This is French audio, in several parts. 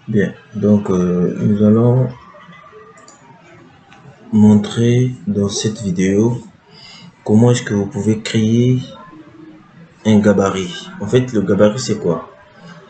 Bien, donc nous allons montrer dans cette vidéo comment est-ce que vous pouvez créer un gabarit. En fait, le gabarit, c'est quoi?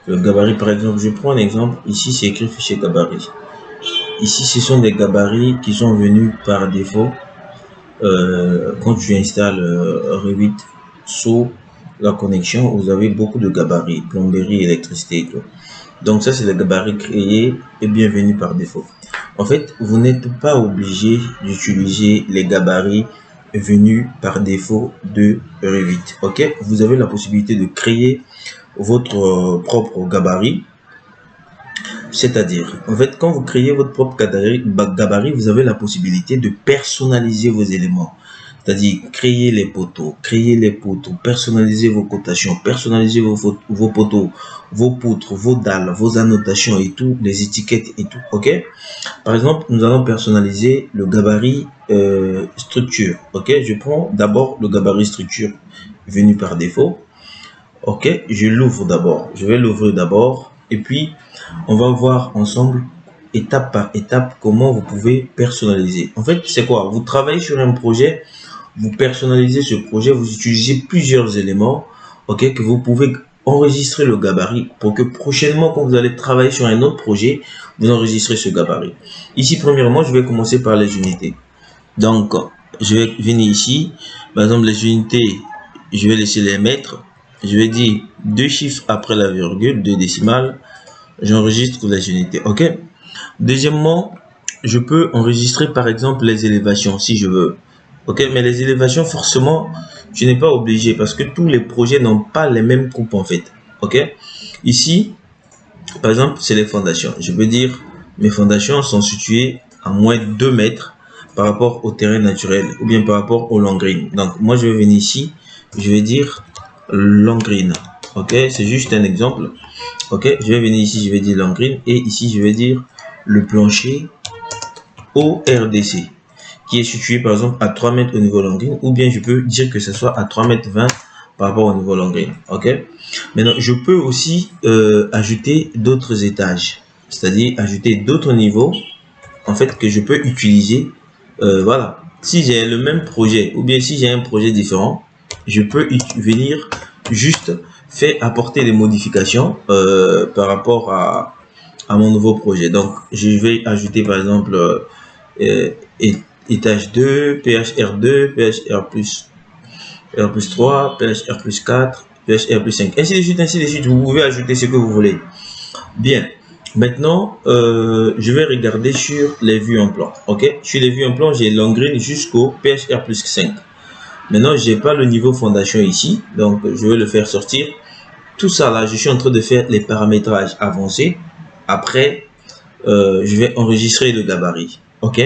Le gabarit, par exemple, je prends un exemple. Ici, c'est écrit fichier gabarit. Ici, ce sont des gabarits qui sont venus par défaut quand tu installes Revit sous la connexion. Vous avez beaucoup de gabarits, plomberie, électricité et tout. Donc ça, c'est le gabarit créé et bienvenu par défaut. En fait, vous n'êtes pas obligé d'utiliser les gabarits venus par défaut de Revit. Ok, vous avez la possibilité de créer votre propre gabarit. C'est-à-dire, en fait, quand vous créez votre propre gabarit, vous avez la possibilité de personnaliser vos éléments. C'est-à-dire, créer les poteaux, personnaliser vos cotations, personnaliser vos poteaux, vos poutres, vos dalles, vos annotations et tout, les étiquettes et tout. Ok? Par exemple, nous allons personnaliser le gabarit structure. Ok? Je prends d'abord le gabarit structure venu par défaut. Ok? Je l'ouvre d'abord. Je vais l'ouvrir d'abord. Et puis, on va voir ensemble, étape par étape, comment vous pouvez personnaliser. En fait, c'est quoi? Vous travaillez sur un projet, vous personnalisez ce projet, vous utilisez plusieurs éléments, ok, que vous pouvez enregistrer le gabarit pour que prochainement, quand vous allez travailler sur un autre projet, vous enregistrez ce gabarit. Ici, premièrement, je vais commencer par les unités. Donc, je vais venir ici. Par exemple, les unités, je vais laisser les mettre. Je vais dire 2 chiffres après la virgule, 2 décimales. J'enregistre les unités. Ok. Deuxièmement, je peux enregistrer par exemple les élévations si je veux. Ok, mais les élévations, forcément, je n'ai pas obligé parce que tous les projets n'ont pas les mêmes coupes en fait. Ok. Ici, par exemple, c'est les fondations. Je peux dire mes fondations sont situées à moins de 2 mètres par rapport au terrain naturel ou bien par rapport au long green. Donc, moi, je vais venir ici, je vais dire long green. Ok, c'est juste un exemple. Ok, je vais venir ici, je vais dire long green et ici, je vais dire le plancher ORDC qui est situé par exemple à 3 mètres au niveau long green ou bien je peux dire que ce soit à 3 mètres 20 par rapport au niveau long green. Ok, maintenant je peux aussi ajouter d'autres étages, c'est-à-dire ajouter d'autres niveaux en fait que je peux utiliser. Voilà, si j'ai le même projet ou bien si j'ai un projet différent, je peux venir juste faire apporter des modifications par rapport à mon nouveau projet. Donc je vais ajouter par exemple euh, étage 2, PHR2, PHR plus R plus 3, PHR plus 4, PHR plus 5, ainsi de suite, ainsi de suite. Vous pouvez ajouter ce que vous voulez. Bien. Maintenant, je vais regarder sur les vues en plan. Ok. Sur les vues en plan, j'ai long green jusqu'au PHR plus 5. Maintenant, j'ai pas le niveau fondation ici, donc je vais le faire sortir. Tout ça là, je suis en train de faire les paramétrages avancés. Après, je vais enregistrer le gabarit. Ok.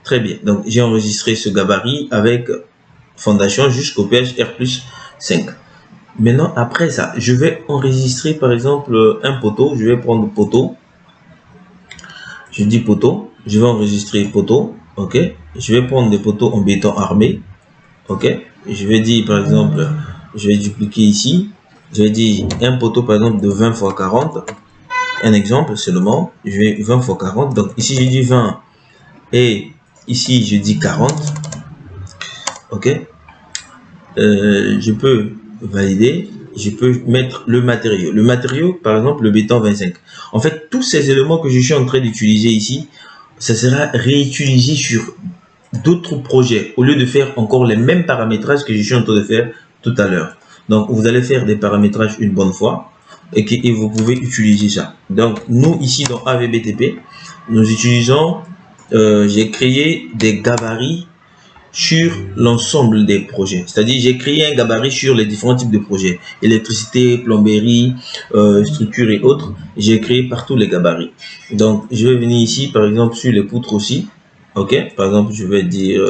Très bien. Donc, j'ai enregistré ce gabarit avec fondation jusqu'au PHR plus 5. Maintenant, après ça, je vais enregistrer par exemple un poteau. Je vais prendre poteau. Je dis poteau. Je vais enregistrer poteau. Ok. Je vais prendre des poteaux en béton armé. Ok. Je vais dire par exemple, je vais dupliquer ici. Je vais dire un poteau par exemple de 20 x 40. Un exemple seulement. Je vais 20 x 40. Donc ici, je dis 20 et ici, je dis 40. Ok. Je peux valider, je peux mettre le matériau. Le matériau, par exemple, le béton 25. En fait, tous ces éléments que je suis en train d'utiliser ici, ça sera réutilisé sur d'autres projets au lieu de faire encore les mêmes paramétrages que je suis en train de faire tout à l'heure. Donc, vous allez faire des paramétrages une bonne fois et vous pouvez utiliser ça. Donc, nous, ici, dans AVBTP, nous utilisons, j'ai créé des gabarits sur l'ensemble des projets. C'est-à-dire, j'ai créé un gabarit sur les différents types de projets. Électricité, plomberie, structure et autres. J'ai créé partout les gabarits. Donc, je vais venir ici, par exemple, sur les poutres aussi. Ok. Par exemple, je vais dire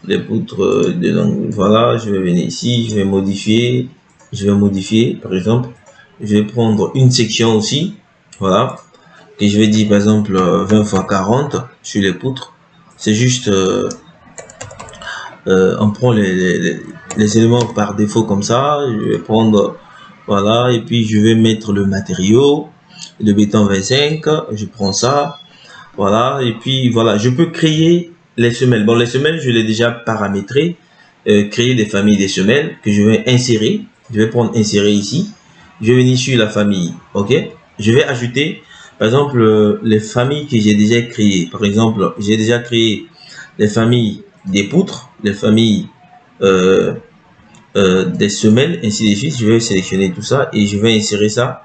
les poutres de langue. Voilà, je vais venir ici, je vais modifier. Je vais modifier, par exemple. Je vais prendre une section aussi. Voilà. Et je vais dire, par exemple, 20 x 40 sur les poutres. C'est juste... on prend les éléments par défaut comme ça. Je vais prendre, voilà, et puis je vais mettre le matériau. de béton 25, je prends ça, voilà, et puis voilà, je peux créer les semelles. Bon, les semelles, je l'ai déjà paramétré, créer des familles des semelles que je vais insérer. Je vais prendre insérer ici. Je vais venir sur la famille, ok. Je vais ajouter, par exemple, les familles que j'ai déjà créées. Par exemple, j'ai déjà créé les familles des poutres, les familles des semelles, ainsi de suite. Je vais sélectionner tout ça et je vais insérer ça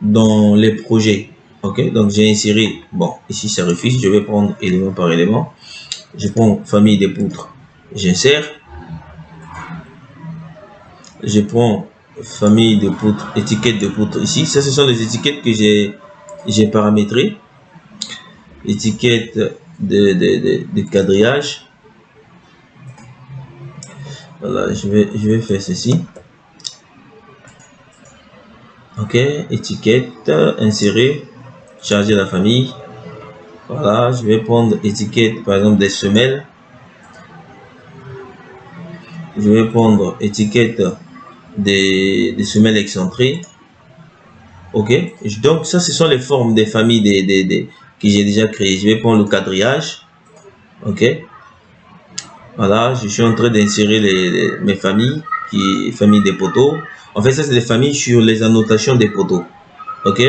dans les projets. Ok, donc j'ai inséré, bon, ici ça refuse, je vais prendre élément par élément. Je prends famille des poutres, j'insère. Je prends famille de poutres, étiquette de poutres ici. Ça, ce sont les étiquettes que j'ai paramétrées. Étiquette de quadrillage. Voilà, je vais faire ceci. Ok, étiquette, insérer, charger la famille. Voilà, je vais prendre étiquette, par exemple, des semelles. Je vais prendre étiquette des semelles excentrées. Ok, donc ça, ce sont les formes des familles que j'ai déjà créées. Je vais prendre le quadrillage. Ok, voilà, je suis en train d'insérer mes familles, familles des poteaux. En fait, ça, c'est des familles sur les annotations des poteaux. Ok,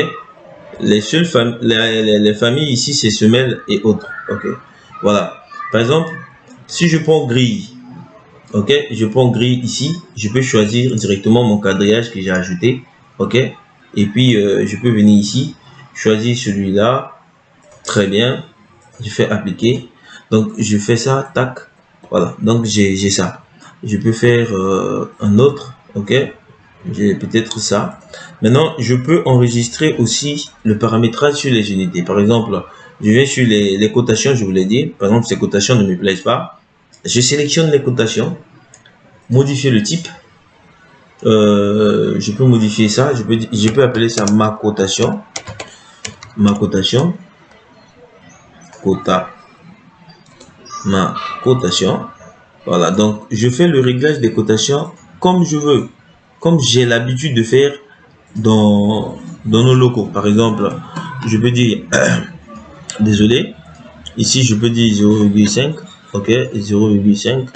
les seules les familles ici, c'est semelles et autres. Ok, voilà. Par exemple, si je prends grille, ok, je prends grille ici, je peux choisir directement mon quadrillage que j'ai ajouté. Ok, et puis je peux venir ici, choisir celui-là. Très bien, je fais appliquer. Donc je fais ça, tac, voilà. Donc j'ai ça. Je peux faire un autre, ok. J'ai peut-être ça. Maintenant, je peux enregistrer aussi le paramétrage sur les unités. Par exemple, je vais sur les cotations, je vous l'ai dit. Par exemple, ces cotations ne me plaisent pas. Je sélectionne les cotations, modifier le type. Je peux modifier ça. Je peux appeler ça ma cotation. Ma cotation. Ma cotation. Voilà, donc je fais le réglage des cotations comme je veux, comme j'ai l'habitude de faire dans nos locaux. Par exemple, je peux dire désolé, ici je peux dire 0,5, ok, 0,5.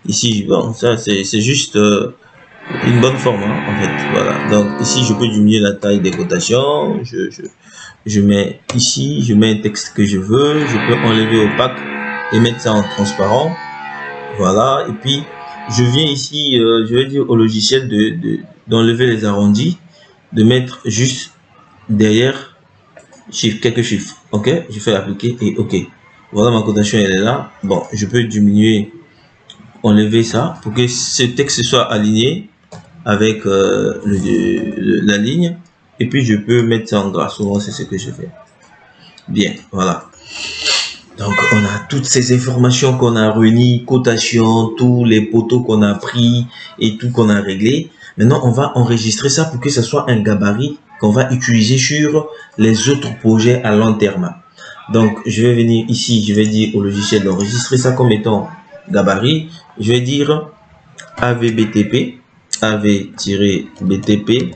Ici, bon, ça c'est juste une bonne forme, hein, en fait. Voilà, donc ici je peux diminuer la taille des cotations. Je mets ici, je mets un texte que je veux, je peux enlever opaque et mettre ça en transparent. Voilà, et puis je viens ici, je vais dire au logiciel d'enlever les arrondis, de mettre juste derrière quelques chiffres. Ok, je fais appliquer et ok. Voilà, ma cotation elle est là. Bon, je peux diminuer, enlever ça pour que ce texte soit aligné avec la ligne. Et puis je peux mettre ça en gras. Souvent c'est ce que je fais. Bien, voilà. Donc, on a toutes ces informations qu'on a réunies, cotation, tous les poteaux qu'on a pris et tout qu'on a réglé. Maintenant, on va enregistrer ça pour que ce soit un gabarit qu'on va utiliser sur les autres projets à long terme. Donc, je vais venir ici, je vais dire au logiciel d'enregistrer ça comme étant gabarit. Je vais dire AVBTP, AV-BTP,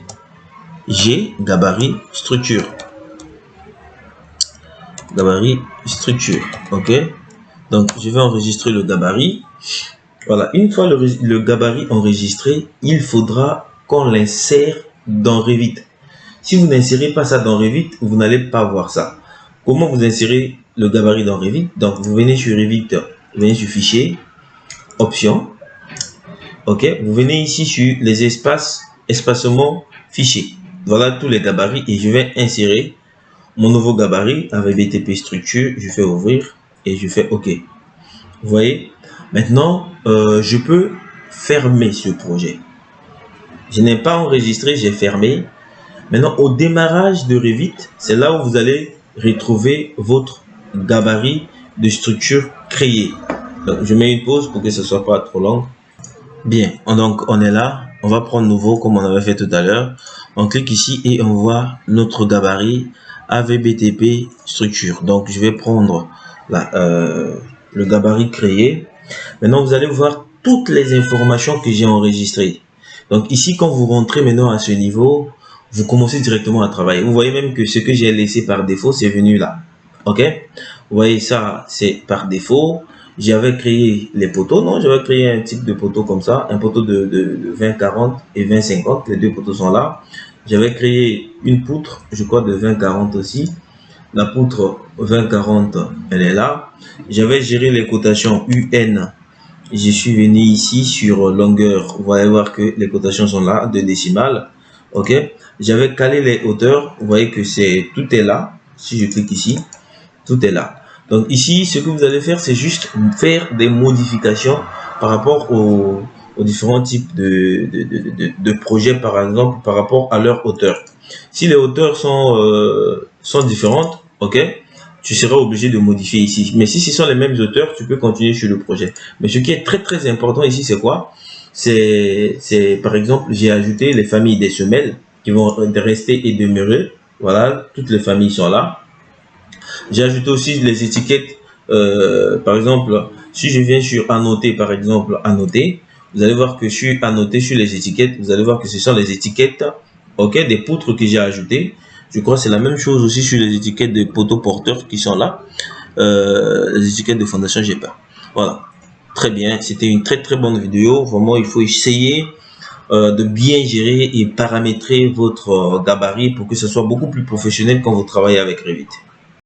G, gabarit, structure. Gabarit, structure, ok. Donc je vais enregistrer le gabarit. Voilà, une fois le gabarit enregistré, il faudra qu'on l'insère dans Revit. Si vous n'insérez pas ça dans Revit, vous n'allez pas voir ça. Comment vous insérez le gabarit dans Revit? Donc vous venez sur Revit, vous venez sur fichier, options, ok. Vous venez ici sur les espaces, espacement, fichier. Voilà tous les gabarits et je vais insérer mon nouveau gabarit avec BTP structure. Je fais ouvrir et je fais OK. Vous voyez, maintenant je peux fermer ce projet. Je n'ai pas enregistré, j'ai fermé. Maintenant, au démarrage de Revit, c'est là où vous allez retrouver votre gabarit de structure créé. Donc, je mets une pause pour que ce soit pas trop long. Bien, donc on est là. On va prendre nouveau comme on avait fait tout à l'heure. On clique ici et on voit notre gabarit AVBTP structure. Donc je vais prendre le gabarit créé. Maintenant vous allez voir toutes les informations que j'ai enregistrées. Donc ici quand vous rentrez maintenant à ce niveau, vous commencez directement à travailler. Vous voyez même que ce que j'ai laissé par défaut, c'est venu là. Ok? Vous voyez ça, c'est par défaut. J'avais créé les poteaux, non? J'avais créé un type de poteau comme ça, un poteau de 20-40 et 20-50. Les deux poteaux sont là. J'avais créé une poutre, je crois de 20-40 aussi. La poutre 20-40, elle est là. J'avais géré les cotations UN. Je suis venu ici sur longueur. Vous allez voir que les cotations sont là, 2 décimales. Ok. J'avais calé les hauteurs. Vous voyez que tout est là. Si je clique ici, tout est là. Donc ici, ce que vous allez faire, c'est juste faire des modifications par rapport aux différents types de projets, par exemple, par rapport à leur hauteur. Si les hauteurs sont différentes, ok, tu seras obligé de modifier ici. Mais si ce sont les mêmes hauteurs, tu peux continuer sur le projet. Mais ce qui est très très important ici, c'est quoi? C'est par exemple, j'ai ajouté les familles des semelles qui vont rester et demeurer. Voilà, toutes les familles sont là. J'ai ajouté aussi les étiquettes. Par exemple, si je viens sur annoter, par exemple, annoter, vous allez voir que je suis annoté sur les étiquettes. Vous allez voir que ce sont les étiquettes, ok, des poutres que j'ai ajoutées. Je crois que c'est la même chose aussi sur les étiquettes des poteaux porteurs qui sont là. Les étiquettes de fondation GPA. Voilà. Très bien. C'était une très très bonne vidéo. Vraiment, il faut essayer de bien gérer et paramétrer votre gabarit pour que ce soit beaucoup plus professionnel quand vous travaillez avec Revit.